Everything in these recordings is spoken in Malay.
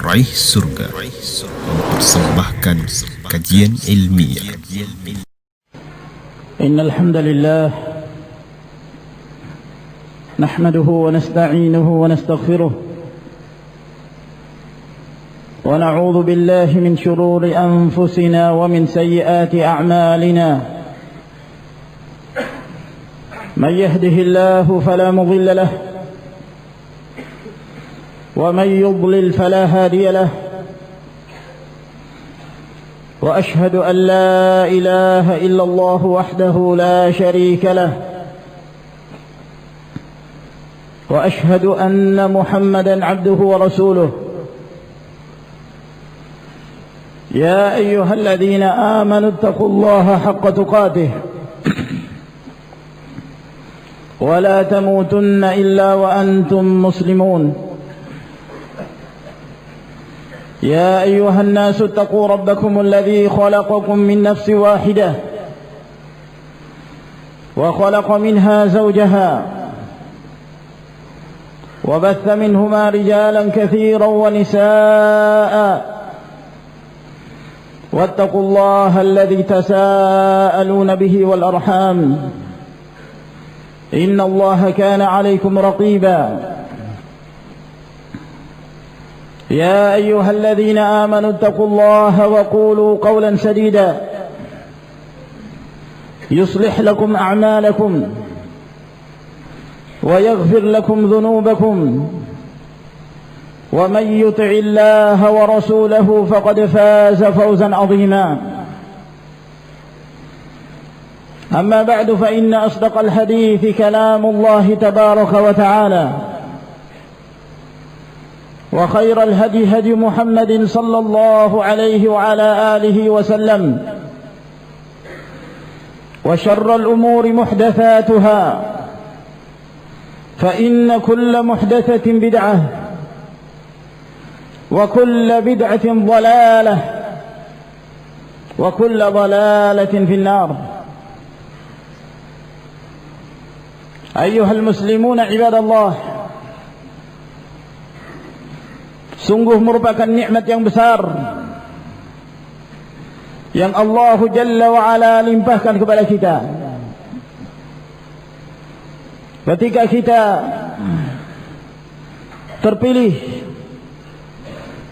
Raih Surga mempersembahkan kajian ilmiah. Innal hamdalillah nahmaduhu wa nasta'inuhu wa nastaghfiruh wa na'udzu billahi min shururi anfusina wa min sayyiati a'malina. Man yahdihillahu fala mudilla lahu ومن يضلل فلا هادي له وأشهد أن لا إله إلا الله وحده لا شريك له وأشهد أن محمدا عبده ورسوله. يا أيها الذين آمنوا اتقوا الله حق تقاته ولا تموتن إلا وأنتم مسلمون. يا أيها الناس اتقوا ربكم الذي خلقكم من نفس واحدة وخلق منها زوجها وبث منهما رجالا كثيرا ونساء واتقوا الله الذي تساءلون به والأرحام إن الله كان عليكم رقيبا. يا أيها الذين آمنوا اتقوا الله وقولوا قولا سديدا يصلح لكم أعمالكم ويغفر لكم ذنوبكم ومن يطع الله ورسوله فقد فاز فوزا عظيما. أما بعد فإن أصدق الحديث كلام الله تبارك وتعالى وخير الهدي هدي محمد صلى الله عليه وعلى آله وسلم وشر الأمور محدثاتها فإن كل محدثة بدعة وكل بدعة ضلالة وكل ضلالة في النار. أيها المسلمون عباد الله, sungguh merupakan nikmat yang besar yang Allah Jalla wa Ala limpahkan kepada kita ketika kita terpilih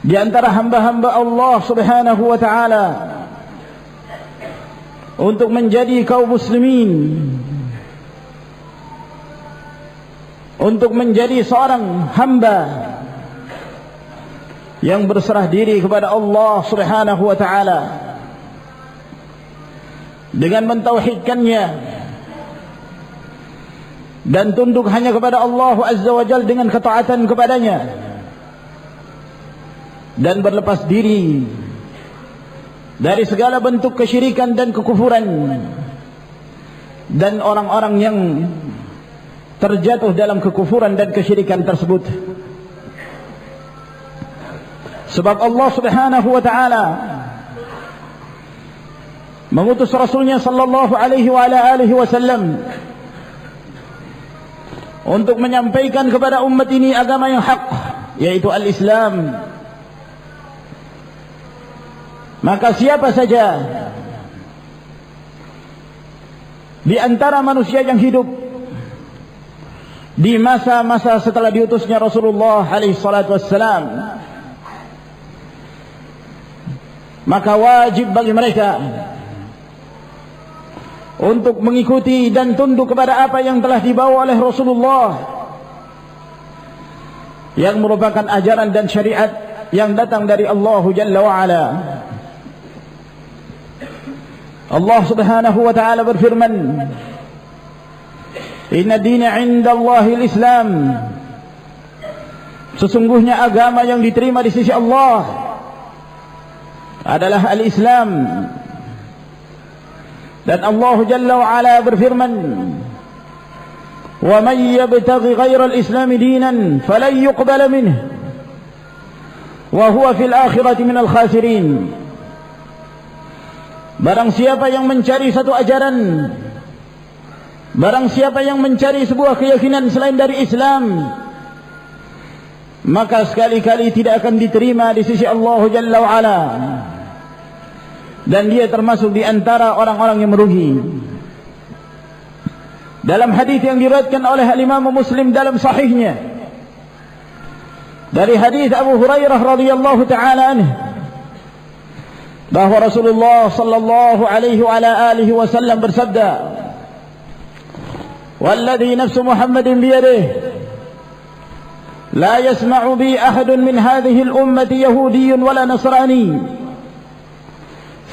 di antara hamba-hamba Allah Subhanahu wa Ta'ala untuk menjadi kaum muslimin, untuk menjadi seorang hamba yang berserah diri kepada Allah Subhanahu wa Ta'ala dengan mentauhidkannya dan tunduk hanya kepada Allah Azza wa Jalla dengan ketaatan kepadanya dan berlepas diri dari segala bentuk kesyirikan dan kekufuran dan orang-orang yang terjatuh dalam kekufuran dan kesyirikan tersebut. Sebab Allah Subhanahu wa Ta'ala mengutus Rasulnya sallallahu alaihi wa ala alihi wasallam untuk menyampaikan kepada umat ini agama yang hak, yaitu al-Islam. Maka siapa saja di antara manusia yang hidup di masa-masa setelah diutusnya Rasulullah alaihi salatu wassalam, maka wajib bagi mereka untuk mengikuti dan tunduk kepada apa yang telah dibawa oleh Rasulullah, yang merupakan ajaran dan syariat yang datang dari Allah Jalla wa Ala. Allah Subhanahu wa Ta'ala berfirman, Inna dina 'inda Allahil Islam, sesungguhnya agama yang diterima di sisi Allah adalah al-Islam. Dan Allah Jalla wa Ala berfirman, "Wa man yabtaghi ghayra al-Islam dinan falan yuqbala minhu wa huwa fil akhirati minal khasirin." Barang siapa yang mencari satu ajaran, barang siapa yang mencari sebuah keyakinan selain dari Islam, maka sekali-kali tidak akan diterima di sisi Allah Jalla wa'ala, dan dia termasuk di antara orang-orang yang merugi. Dalam hadis yang diriwayatkan oleh Imam Muslim dalam sahihnya dari hadis Abu Hurairah radhiyallahu taala anhu, bahwa Rasulullah sallallahu alaihi wa ala alihi wasallam bersabda, "Walladhi nafsu Muhammadin biyadihi la yasma'u bi ahadun min hadhihi al-ummati yahudiyyun wala nasrani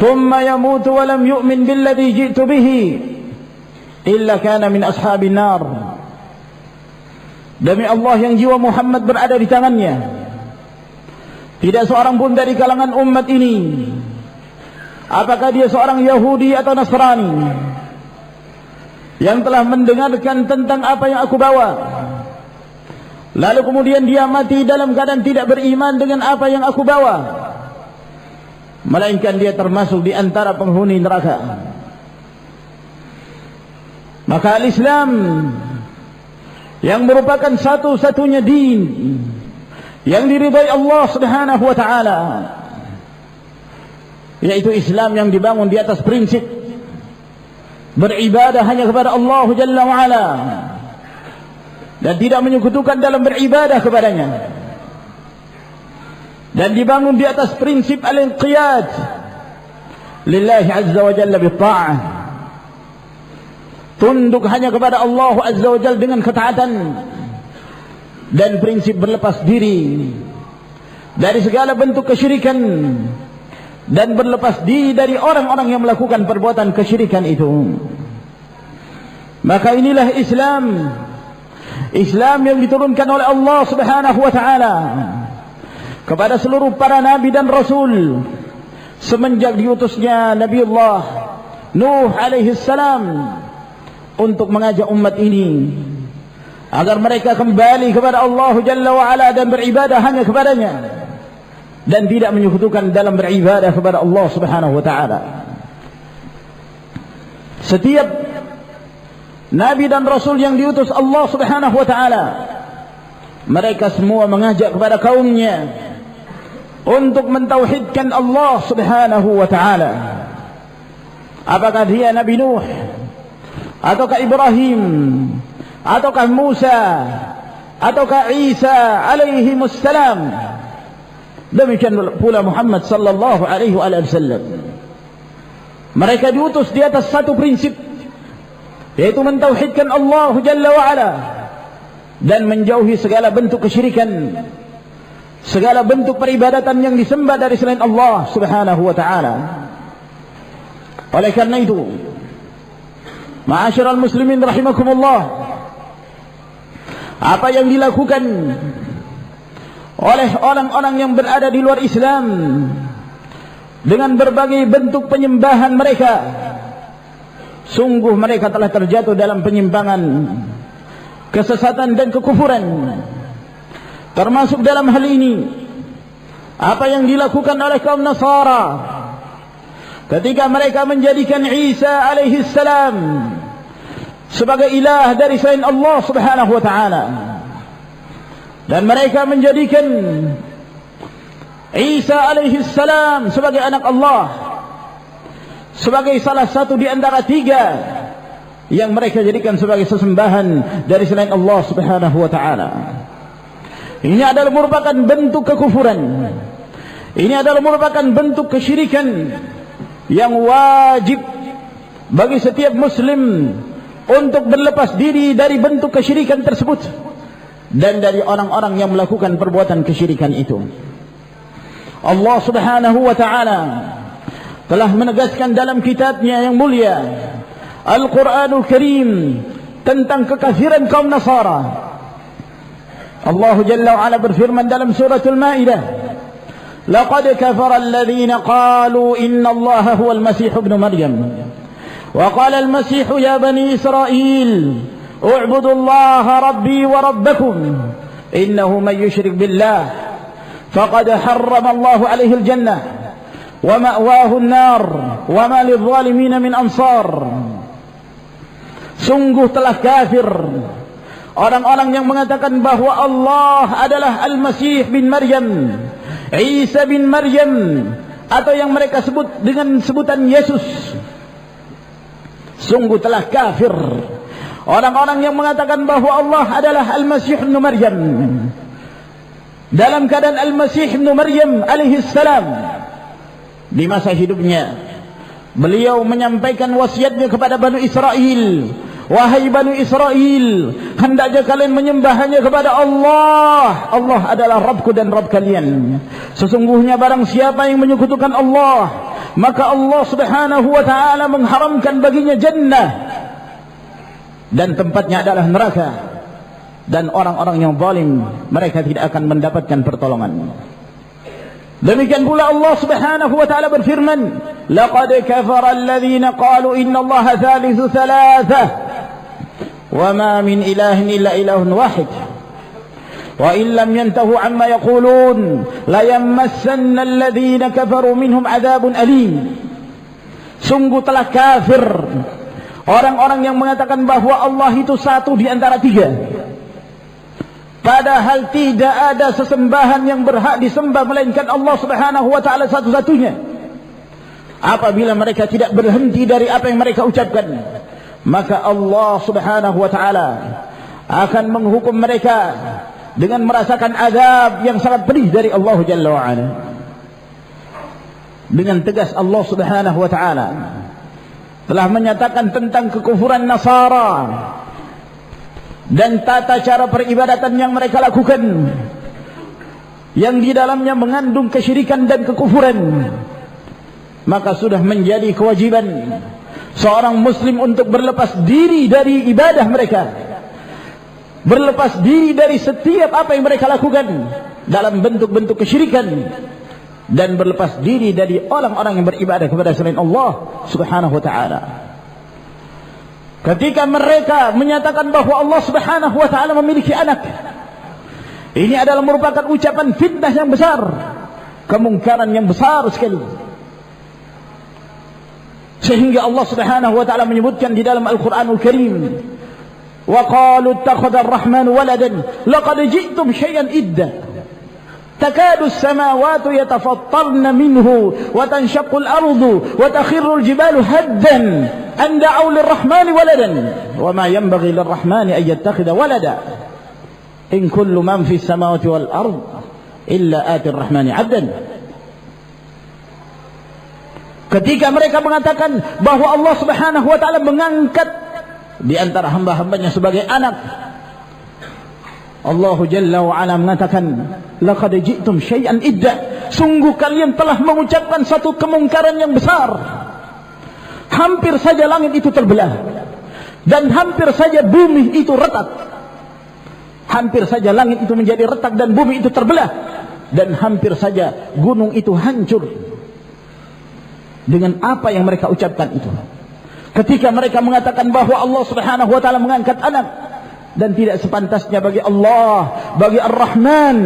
thumma yamutu wa lam yu'min billadhi ji'tu bihi illa kana min ashabin nar." Demi Allah yang jiwa Muhammad berada di tangannya, tidak seorang pun dari kalangan umat ini, apakah dia seorang Yahudi atau Nasrani, yang telah mendengarkan tentang apa yang aku bawa, lalu kemudian dia mati dalam keadaan tidak beriman dengan apa yang aku bawa, melainkan dia termasuk di antara penghuni neraka. Maka al-Islam yang merupakan satu-satunya din yang diridai Allah Subhanahu wa taala, yaitu Islam yang dibangun di atas prinsip beribadah hanya kepada Allah Jalla wa ala dan tidak menyekutukan dalam beribadah kepadanya, dan dibangun di atas prinsip al-inqiyad lillahi azza wa jalla bi-ta'ah, tunduk hanya kepada Allah azza wa jalla dengan ketaatan, dan prinsip berlepas diri dari segala bentuk kesyirikan, dan berlepas diri dari orang-orang yang melakukan perbuatan kesyirikan itu. Maka inilah Islam, Islam yang diturunkan oleh Allah Subhanahu wa taala kepada seluruh para nabi dan rasul semenjak diutusnya Nabiullah Nuh alaihi salam untuk mengajak umat ini agar mereka kembali kepada Allah Jalla wa ala dan beribadah hanya kepadanya, dan tidak menyekutukan dalam beribadah kepada Allah Subhanahu wa taala. Setiap nabi dan rasul yang diutus Allah Subhanahu wa taala, mereka semua mengajak kepada kaumnya untuk mentauhidkan Allah Subhanahu wa taala. Apakah dia Nabi Nuh, ataukah Ibrahim, ataukah Musa, ataukah Isa alaihi wassalam, demikian pula Muhammad sallallahu alaihi wasallam. Mereka diutus di atas satu prinsip, yaitu mentauhidkan Allah Jalla wa ala dan menjauhi segala bentuk kesyirikan, segala bentuk peribadatan yang disembah dari selain Allah Subhanahu wa taala. Oleh karena itu, ma'asyiral muslimin rahimakumullah, apa yang dilakukan oleh orang-orang yang berada di luar Islam dengan berbagai bentuk penyembahan mereka, sungguh mereka telah terjatuh dalam penyimpangan, kesesatan dan kekufuran. Termasuk dalam hal ini apa yang dilakukan oleh kaum Nasara ketika mereka menjadikan Isa alaihi salam sebagai ilah dari selain Allah Subhanahu wa taala, dan mereka menjadikan Isa alaihi salam sebagai anak Allah, sebagai salah satu di antara tiga yang mereka jadikan sebagai sesembahan dari selain Allah Subhanahu wa taala. Ini adalah merupakan bentuk kekufuran, ini adalah merupakan bentuk kesyirikan yang wajib bagi setiap muslim untuk berlepas diri dari bentuk kesyirikan tersebut dan dari orang-orang yang melakukan perbuatan kesyirikan itu. Allah Subhanahu wa taala telah menegaskan dalam kitabnya yang mulia Al-Quranul Karim tentang kekafiran kaum Nasara. Allah Jalla wa ala berfirman dalam suratul Maidah, "Laqad kafara alladhina qalu inna Allaha huwal Masih ibn Maryam. Wa qala al-Masih ya bani Israil, u'budu Allaha rabbi wa rabbakum. Innahu man yushrik billah faqad harrama Allahu alayhi al-jannah wa ma'wahu an-nar wa ma lidh-dhalimin min ansar." Sungguh telah kafir orang-orang yang mengatakan bahwa Allah adalah Al-Masih bin Maryam, Isa bin Maryam, atau yang mereka sebut dengan sebutan Yesus, sungguh telah kafir. Orang-orang yang mengatakan bahwa Allah adalah Al-Masih bin Maryam, dalam keadaan Al-Masih bin Maryam alaihi salam di masa hidupnya beliau menyampaikan wasiatnya kepada Bani Israel, wahai Bani Israel, hendaknya kalian menyembah hanya kepada Allah. Allah adalah Rabbku dan Rabb kalian. Sesungguhnya barang siapa yang menyekutukan Allah, maka Allah subhanahu wa ta'ala mengharamkan baginya jannah, dan tempatnya adalah neraka. Dan orang-orang yang zalim, mereka tidak akan mendapatkan pertolongan. Demikian pula Allah subhanahu wa ta'ala berfirman, laqad kafara alladhina qalu inna allaha thalithu thalathah wa ma min ilahin illa ilahun wahid wa in lam yantahu amma yaqulun la yamassanna alladhina kafaru minhum adhabun alim. Sungguh telah kafir orang-orang yang mengatakan bahwa Allah itu satu di antara tiga, padahal tidak ada sesembahan yang berhak disembah melainkan Allah subhanahu wa ta'ala satu-satunya. Apabila mereka tidak berhenti dari apa yang mereka ucapkan, maka Allah subhanahu wa ta'ala akan menghukum mereka dengan merasakan azab yang sangat pedih dari Allah jalla wa'ala. Dengan tegas Allah subhanahu wa ta'ala telah menyatakan tentang kekufuran Nasara dan tata cara peribadatan yang mereka lakukan, yang di dalamnya mengandung kesyirikan dan kekufuran. Maka sudah menjadi kewajiban seorang muslim untuk berlepas diri dari ibadah mereka, berlepas diri dari setiap apa yang mereka lakukan dalam bentuk-bentuk kesyirikan, dan berlepas diri dari orang-orang yang beribadah kepada selain Allah subhanahu wa ta'ala. Ketika mereka menyatakan bahwa Allah subhanahu wa ta'ala memiliki anak, ini adalah merupakan ucapan fitnah yang besar, kemungkaran yang besar sekali. Sehingga Allah subhanahu wa ta'ala menyebutkan di dalam Al-Quranul Karim, wa qalu ittakhadha ar-rahmanu waladan laqad ji'tum syai'an idda takadu as-samawati yatafattarna minhu wa tanshaqqu al-ardu wa takhirru al-jibalu haddan an da'u lir-rahmani waladan wa ma yanbaghi lir-rahmani an yattakhidha walada in kullu man fi as-samawati wal-ard illa ati ar-rahmani 'abdan. Ketika mereka mengatakan bahwa Allah subhanahu wa ta'ala mengangkat di antara hamba-hambanya sebagai anak, Allah Jalla wa'ala mengatakan, laqad ji'tum syai'an idda, sungguh kalian telah mengucapkan satu kemungkaran yang besar. Hampir saja langit itu terbelah, dan hampir saja bumi itu retak. Hampir saja langit itu menjadi retak dan bumi itu terbelah, dan hampir saja gunung itu hancur dengan apa yang mereka ucapkan itu. Ketika mereka mengatakan bahwa Allah subhanahu wa ta'ala mengangkat anak, dan tidak sepantasnya bagi Allah, bagi Ar-Rahman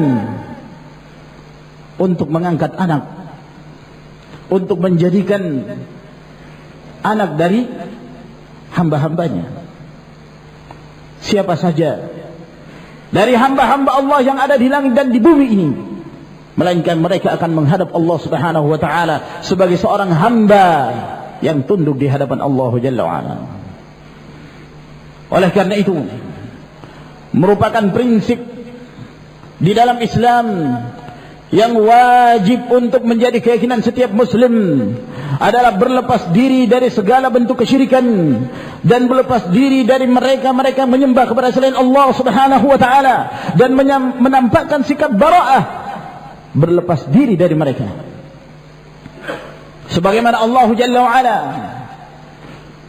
untuk mengangkat anak, untuk menjadikan anak dari hamba-hambanya. Siapa saja dari hamba-hamba Allah yang ada di langit dan di bumi ini, melainkan mereka akan menghadap Allah subhanahu wa ta'ala sebagai seorang hamba yang tunduk di hadapan Allah Jalla wa'ala. Oleh karena itu, merupakan prinsip di dalam Islam yang wajib untuk menjadi keyakinan setiap muslim adalah berlepas diri dari segala bentuk kesyirikan, dan berlepas diri dari mereka-mereka menyembah kepada selain Allah subhanahu wa ta'ala, dan menampakkan sikap bara'ah, berlepas diri dari mereka. Sebagaimana Allah Jalla wa'ala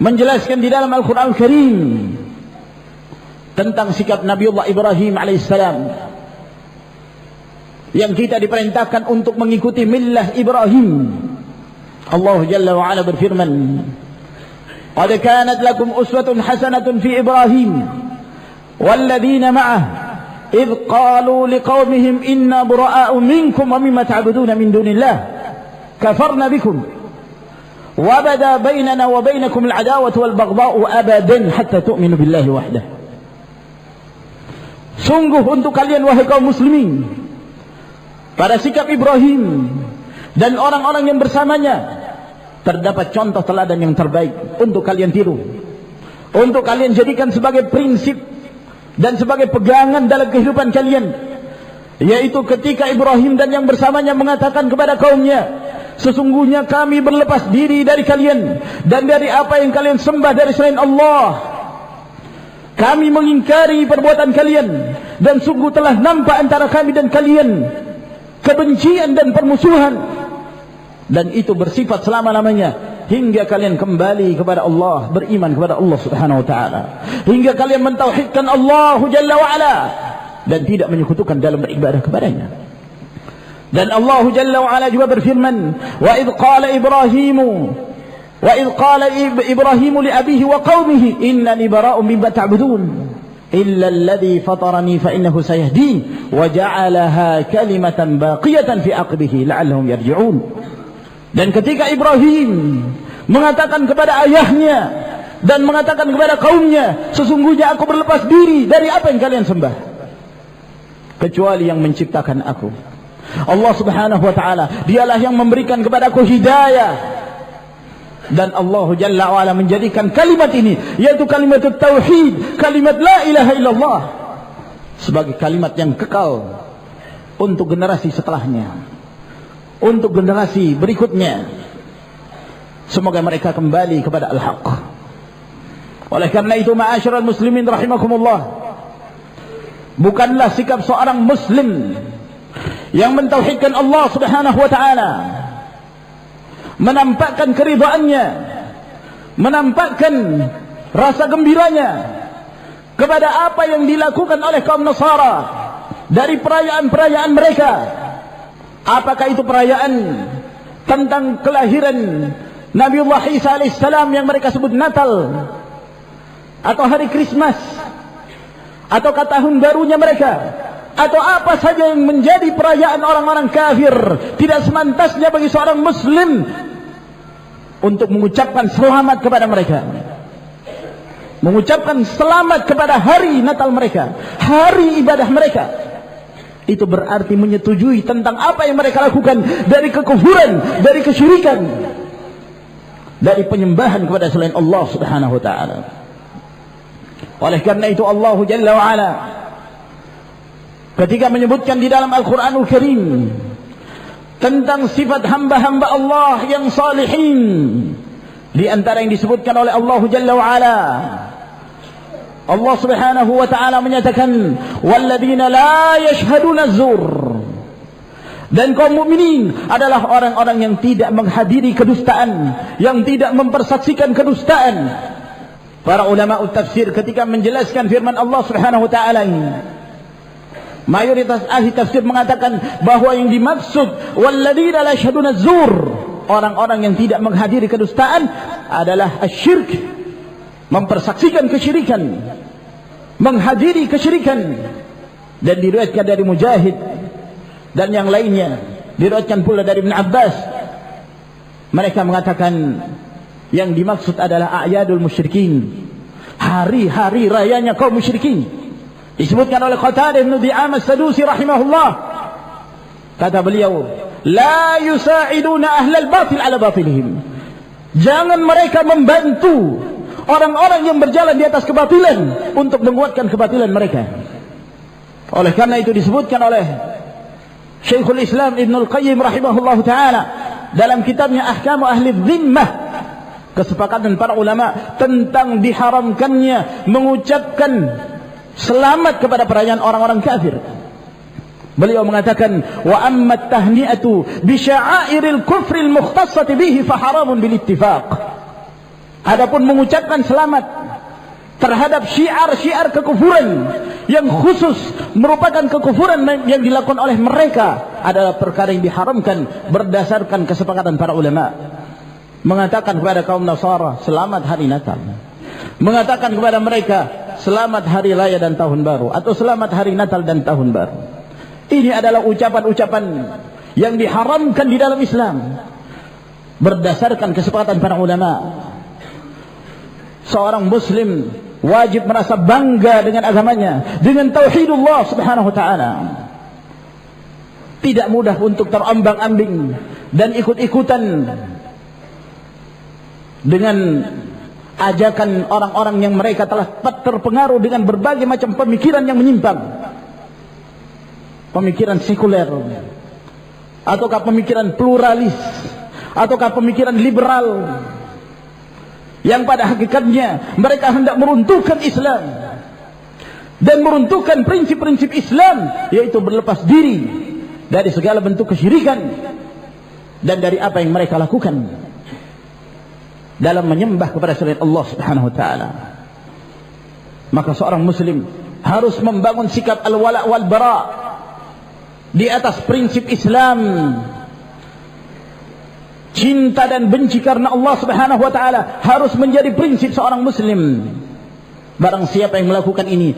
menjelaskan di dalam Al-Quran Al-Karim tentang sikap Nabiullah Ibrahim alaihissalam, yang kita diperintahkan untuk mengikuti millah Ibrahim. Allah Jalla wa'ala berfirman, qad kanat lakum uswatun hasanatun fi Ibrahim walladhina ma'ah idh qalu liqawmihim inna bura'a'u minkum wa mimma ta'buduna min dunillah kafarna bikum wa bada bainana wa bainakum al-adawatu wal baghdha'u abadan hatta tu'minu billahi wahdah. Sungguh untuk kalian wahai kaum muslimin, pada sikap Ibrahim dan orang-orang yang bersamanya terdapat contoh teladan yang terbaik untuk kalian tiru, untuk kalian jadikan sebagai prinsip dan sebagai pegangan dalam kehidupan kalian. Yaitu ketika Ibrahim dan yang bersamanya mengatakan kepada kaumnya, sesungguhnya kami berlepas diri dari kalian dan dari apa yang kalian sembah dari selain Allah. Kami mengingkari perbuatan kalian, dan sungguh telah nampak antara kami dan kalian kebencian dan permusuhan, dan itu bersifat selama-lamanya hingga kalian kembali kepada Allah, beriman kepada Allah Subhanahu wa taala, hingga kalian mentauhidkan Allah Jalla wa ala dan tidak menyekutukan dalam beribadah kepadanya. Dan Allah Jalla wa ala juga berfirman, wa idh qala Ibrahimu li abihi wa qaumihi innani bara'un mimma ta'budun illa alladhi fatarani fa innahu sayahdin wa ja'alaha kalimatan baqiyatan fi aqbihi la'allahum yarji'un. Dan ketika Ibrahim mengatakan kepada ayahnya dan mengatakan kepada kaumnya, sesungguhnya aku berlepas diri dari apa yang kalian sembah kecuali yang menciptakan aku, Allah Subhanahu wa taala. Dialah yang memberikan kepada aku hidayah. Dan Allah Jalla wa'ala menjadikan kalimat ini, yaitu kalimat tauhid, kalimat la ilaha illallah, sebagai kalimat yang kekal untuk generasi setelahnya, untuk generasi berikutnya. Semoga mereka kembali kepada al-haq. Oleh karena itu, ma'asyiral muslimin rahimakumullah, bukanlah sikap seorang muslim yang mentauhidkan Allah Subhanahu wa taala, menampakkan keridhaannya, menampakkan rasa gembiranya kepada apa yang dilakukan oleh kaum Nasara dari perayaan-perayaan mereka. Apakah itu perayaan tentang kelahiran Nabiullah Isa alaihissalam yang mereka sebut Natal, atau hari Christmas, atau tahun barunya mereka, atau apa saja yang menjadi perayaan orang-orang kafir. Tidak semantasnya bagi seorang muslim untuk mengucapkan selamat kepada mereka, mengucapkan selamat kepada hari Natal mereka, hari ibadah mereka. Itu berarti menyetujui tentang apa yang mereka lakukan dari kekufuran, dari kesyirikan, dari penyembahan kepada selain Allah Subhanahu wa taala. Oleh karena itu Allah Jalla wa ala ketika menyebutkan di dalam Al-Quranul Karim tentang sifat hamba-hamba Allah yang salihin, di antara yang disebutkan oleh Allah Jalla wa ala, Allah Subhanahu wa taala menyatakan walladzina la yashhaduna az-zur, dan kaum mukminin adalah orang-orang yang tidak menghadiri kedustaan, yang tidak mempersaksikan kedustaan. Para ulama tafsir ketika menjelaskan firman Allah Subhanahu wa taala ini, mayoritas ahli tafsir mengatakan bahwa yang dimaksud walladzina la yashhaduna az-zur, orang-orang yang tidak menghadiri kedustaan, adalah asyirk, mempersaksikan kesyirikan, menghadiri kesyirikan. Dan diriwayatkan dari Mujahid dan yang lainnya, diriwayatkan pula dari Ibn Abbas, mereka mengatakan yang dimaksud adalah a'yadul musyrikin, hari-hari rayanya kaum musyrikin. Disebutkan oleh Qatadah bin Di'amah As-Sadusi rahimahullah, kata beliau, la yusa'iduna ahlal batil ala batilihim, jangan mereka membantu orang-orang yang berjalan di atas kebatilan untuk menguatkan kebatilan mereka. Oleh karena itu disebutkan oleh Syekhul Islam Ibnul Qayyim rahimahullah ta'ala dalam kitabnya Ahkamu Ahli Dhimmah, kesepakatan para ulama tentang diharamkannya mengucapkan selamat kepada perayaan orang-orang kafir. Beliau mengatakan, wa amma at-tahni'atu bi sya'airil kufri al-mukhtassati bihi fa haramun bil ittifaq. Adapun mengucapkan selamat terhadap syiar-syiar kekufuran yang khusus merupakan kekufuran yang dilakukan oleh mereka adalah perkara yang diharamkan berdasarkan kesepakatan para ulama. Mengatakan kepada kaum Nasara selamat hari Natal, mengatakan kepada mereka selamat hari raya dan tahun baru, atau selamat hari Natal dan tahun baru, ini adalah ucapan-ucapan yang diharamkan di dalam Islam berdasarkan kesepakatan para ulama. Seorang muslim wajib merasa bangga dengan agamanya, dengan tauhidullah subhanahu wa ta'ala. Tidak mudah untuk terombang-ambing dan ikut-ikutan dengan ajakan orang-orang yang mereka telah terpengaruh dengan berbagai macam pemikiran yang menyimpang, pemikiran sekuler, ataukah pemikiran pluralis, ataukah pemikiran liberal, yang pada hakikatnya mereka hendak meruntuhkan Islam dan meruntuhkan prinsip-prinsip Islam, yaitu berlepas diri dari segala bentuk kesyirikan dan dari apa yang mereka lakukan dalam menyembah kepada selain Allah subhanahu wa ta'ala. Maka seorang muslim harus membangun sikap al-wala' wal-bara' di atas prinsip Islam. Cinta dan benci karena Allah subhanahu wa ta'ala harus menjadi prinsip seorang muslim. Barang siapa yang melakukan ini,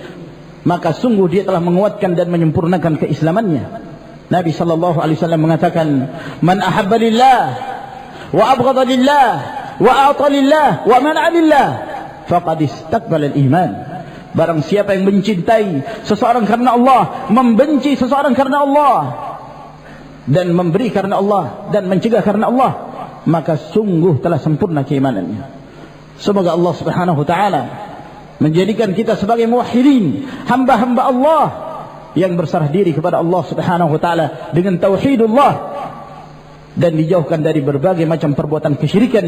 maka sungguh dia telah menguatkan dan menyempurnakan keislamannya. Nabi sallallahu alaihi wasallam mengatakan, "Man ahabba lillah wa abghadha lillah wa a'ta lillah wa man'a lillah faqad istaqbala al-iman." Barang siapa yang mencintai seseorang karena Allah, membenci seseorang karena Allah, dan memberi karena Allah dan mencegah karena Allah, maka sungguh telah sempurna keimanannya. Semoga Allah subhanahu wa ta'ala menjadikan kita sebagai muwahhidin, hamba-hamba Allah yang berserah diri kepada Allah subhanahu wa ta'ala dengan tauhidullah, dan dijauhkan dari berbagai macam perbuatan kesyirikan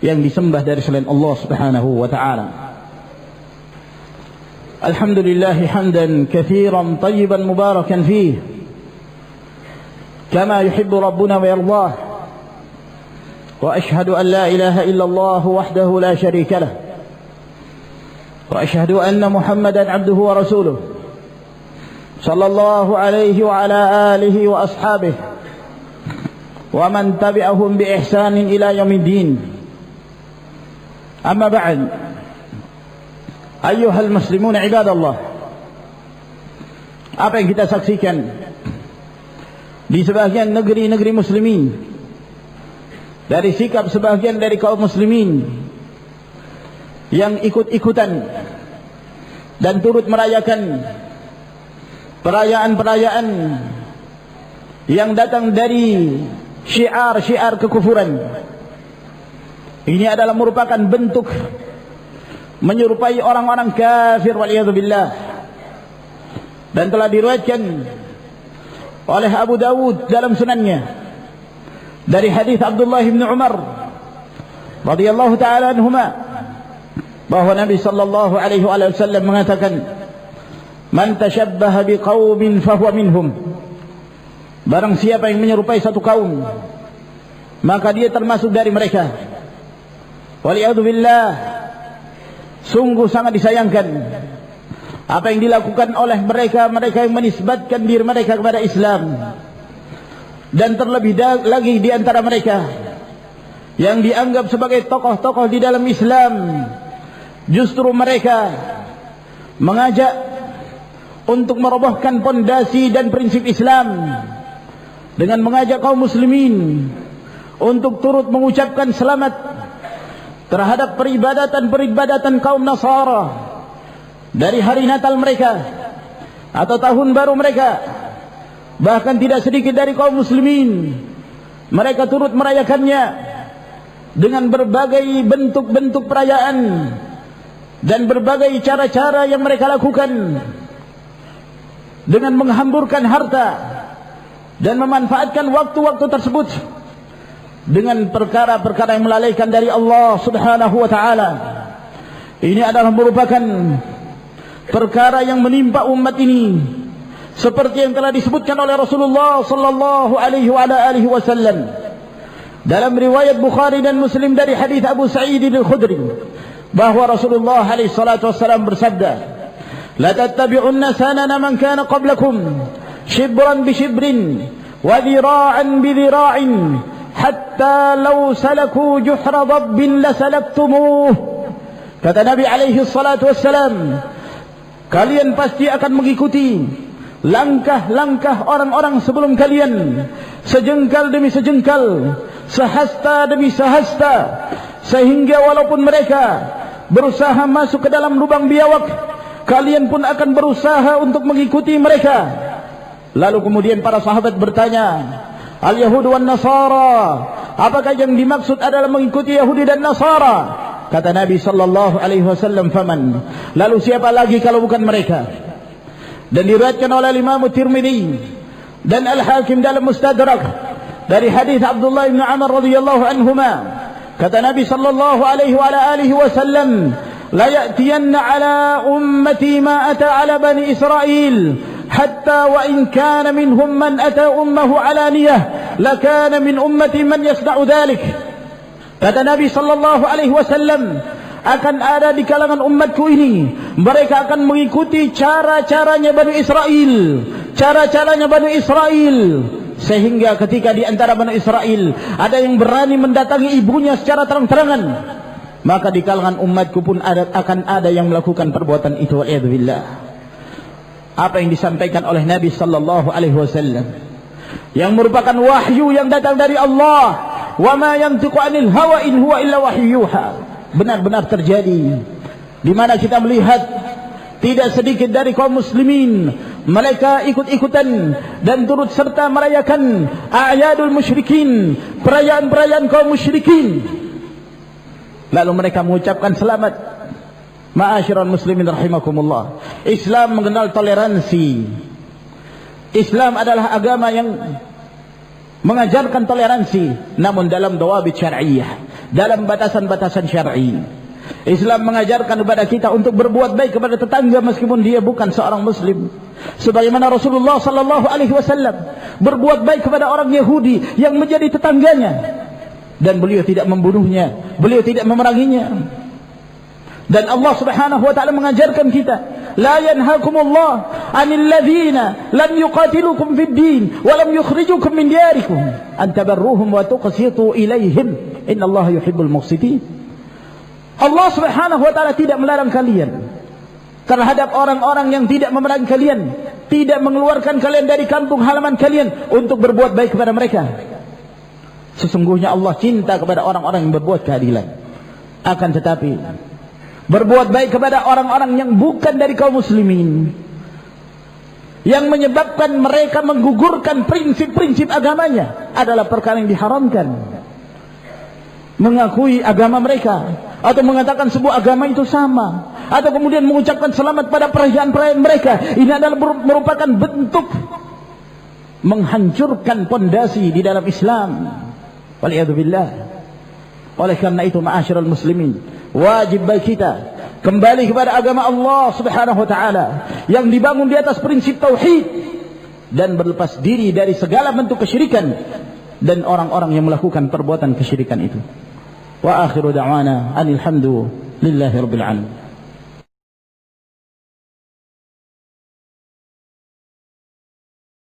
yang disembah dari selain Allah subhanahu wa ta'ala. Alhamdulillah hamdan katsiran tayyiban mubarakan fih kama yuhibbu rabbuna wa yardah. Wa ashhadu an la ilaha illallah wahdahu la sharika lah. Wa ashhadu anna Muhammadan abduhu wa rasuluh. Sallallahu alaihi wa ala alihi wa ashabihi wa man tabi'ahum bi ihsanin ila yaumiddin. Amma ba'd. Ayyuhal muslimun ibadallah. Apa yang kita saksikan di sebagian negeri-negeri muslimin, dari sikap sebagian dari kaum muslimin yang ikut-ikutan dan turut merayakan perayaan-perayaan yang datang dari syiar-syiar kekufuran. Ini adalah merupakan bentuk menyerupai orang-orang kafir waliyadzubillah, dan telah diriwayatkan oleh Abu Dawud dalam sunannya dari hadis Abdullah bin Umar radhiyallahu taala anhuma, bahwa Nabi sallallahu alaihi wasallam mengatakan, "Man tashabbaha biqaumin fahuwa minhum." Barang siapa yang menyerupai satu kaum, maka dia termasuk dari mereka. Waliyadzubillah, sungguh sangat disayangkan apa yang dilakukan oleh mereka yang menisbatkan diri mereka kepada Islam, dan terlebih lagi di antara mereka yang dianggap sebagai tokoh-tokoh di dalam Islam. Justru mereka mengajak untuk merobohkan pondasi dan prinsip Islam dengan mengajak kaum muslimin untuk turut mengucapkan selamat terhadap peribadatan kaum Nasara dari hari Natal mereka atau tahun baru mereka. Bahkan tidak sedikit dari kaum muslimin, mereka turut merayakannya dengan berbagai bentuk-bentuk perayaan dan berbagai cara-cara yang mereka lakukan, dengan menghamburkan harta dan memanfaatkan waktu-waktu tersebut dengan perkara-perkara yang melalaikan dari Allah subhanahu wa ta'ala. Ini adalah merupakan perkara yang menimpa umat ini, seperti yang telah disebutkan oleh Rasulullah sallallahu alaihi wasallam dalam riwayat Bukhari dan Muslim dari hadis Abu Sa'id al-Khudri, bahwa Rasulullah alaihi salatu wasallam bersabda, "La tattabi'unna sanana man kana qablakum shibran bi shibrin wa dhira'an bi dhira'in hatta law salaku juhra dhabbin lasalaktumuh." Kata Nabi alaihi salatu wassalam, kalian pasti akan mengikuti langkah-langkah orang-orang sebelum kalian, sejengkal demi sejengkal, sehasta demi sehasta, sehingga walaupun mereka berusaha masuk ke dalam lubang biawak, kalian pun akan berusaha untuk mengikuti mereka. Lalu kemudian para sahabat bertanya, Al-Yahud wan Nasara, apakah yang dimaksud adalah mengikuti Yahudi dan Nasara? Kata Nabi sallallahu alaihi wasallam, faman, lalu siapa lagi kalau bukan mereka? Dan diriwayatkan oleh Imam Tirmidzi dan Al-Hakim dalam Mustadrak dari hadis Abdullah bin Amr radhiyallahu anhuma, kata Nabi sallallahu alaihi wa alihi wasallam, la ya'tiyanna ala ummati ma ata ala bani Israil, hatta wa in kana minhum man ata ummahu alaniyah, lakana min ummati man yasna'u dhalik. Kata Nabi sallallahu alaihi wasallam, akan ada di kalangan umatku ini mereka akan mengikuti cara-caranya Bani Israel, cara-caranya Bani Israel, sehingga ketika di antara Bani Israel ada yang berani mendatangi ibunya secara terang-terangan, maka di kalangan umatku pun akan ada yang melakukan perbuatan itu. Wa'iyadzubillah. Apa yang disampaikan oleh Nabi sallallahu alaihi wasallam yang merupakan wahyu yang datang dari Allah, wa ma yantiqu anil hawa in huwa illa wahyu yuha, benar-benar terjadi, di mana kita melihat tidak sedikit dari kaum muslimin mereka ikut-ikutan dan turut serta merayakan a'yadul musyrikin, perayaan-perayaan kaum musyrikin, lalu mereka mengucapkan selamat. Ma'asyiral muslimin rahimakumullah, Islam mengenal toleransi. Islam adalah agama yang mengajarkan toleransi, namun dalam dawabit syar'iyyah, dalam batasan-batasan syar'i. Islam mengajarkan kepada kita untuk berbuat baik kepada tetangga meskipun dia bukan seorang muslim. Sebagaimana Rasulullah sallallahu alaihi wasallam berbuat baik kepada orang Yahudi yang menjadi tetangganya, dan beliau tidak membunuhnya, beliau tidak memeranginya. Dan Allah Subhanahu wa taala mengajarkan kita, la yanhaakumullah 'anil ladzina lam yuqatilukum fid din wa lam yukhrijukum min diyarikum an tabarruhum wa tuqsitu ilaihim innallaha yuhibbul muqsitin. Allah Subhanahu wa taala tidak melarang kalian terhadap orang-orang yang tidak memerangi kalian, tidak mengeluarkan kalian dari kampung halaman kalian untuk berbuat baik kepada mereka. Sesungguhnya Allah cinta kepada orang-orang yang berbuat keadilan. Akan tetapi berbuat baik kepada orang-orang yang bukan dari kaum muslimin, yang menyebabkan mereka menggugurkan prinsip-prinsip agamanya, adalah perkara yang diharamkan. Mengakui agama mereka atau mengatakan sebuah agama itu sama, atau kemudian mengucapkan selamat pada perayaan-perayaan mereka, ini adalah merupakan bentuk menghancurkan pondasi di dalam Islam. Waliyadzubillah. Oleh karena itu, ma'asyiral muslimin, wajib bagi kita kembali kepada agama Allah Subhanahu wa taala yang dibangun di atas prinsip tauhid, dan berlepas diri dari segala bentuk kesyirikan dan orang-orang yang melakukan perbuatan kesyirikan itu. Wa akhiru da'wana anil hamdu lillahi rabbil alamin.